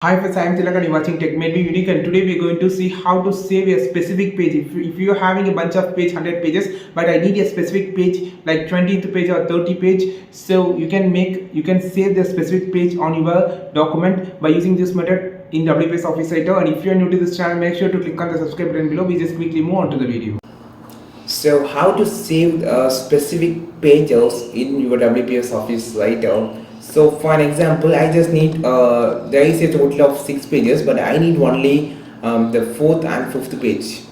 Hi friends, I am Tilak and you're watching Tech Made Me Unique, and today we're going to see how to save a specific page. If you're having a bunch of page, 100 pages, but I need a specific page like 20th page or 30 page, so you can save the specific page on your document by using this method in WPS Office Writer. And if you're new to this channel, make sure to click on the subscribe button below. We just quickly move on to the video. So how to save specific pages in your WPS Office Writer. So for an example, I just need, there is a total of 6 pages, but I need only the 4th and 5th page.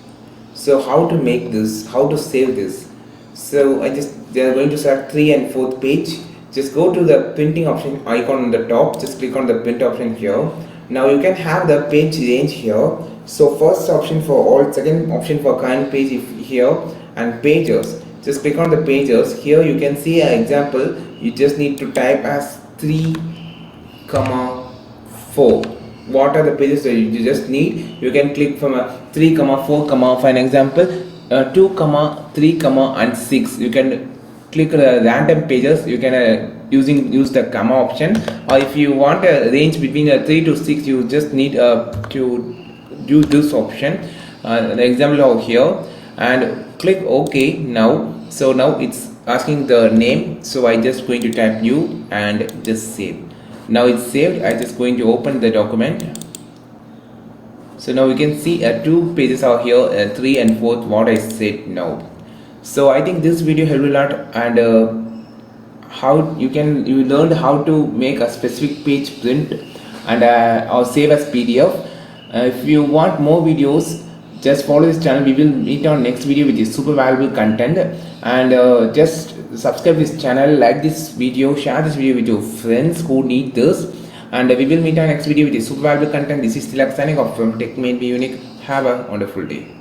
So how to make this, how to save this? So they are going to select 3 and 4th page. Just go to the printing option icon on the top, just click on the print option here. Now you can have the page range here. So first option for all, second option for current page here, and pages. Just click on the pages. Here you can see an example. You just need to type as 3 comma 4. What are the pages that you just need? You can click from a 3 comma 4 comma, for an example 2 comma 3 comma and 6. You can click random pages. You can use the comma option, or if you want a range between 3 to 6, you just need to use this option, the example over here, and click OK. Now it's asking the name, so I just going to type new and just save. Now it's saved. I just going to open the document. So now we can see 2 pages are here, 3 and 4th what I said now. So I think this video helped a lot, and how you learned how to make a specific page print and or save as PDF. If you want more videos, just follow this channel. We will meet on next video with super valuable content, and just subscribe this channel, like this video, share this video with your friends who need this, and we will meet on next video with super valuable content. This is Tilak signing off from Tech Made Me Unique. Have a wonderful day.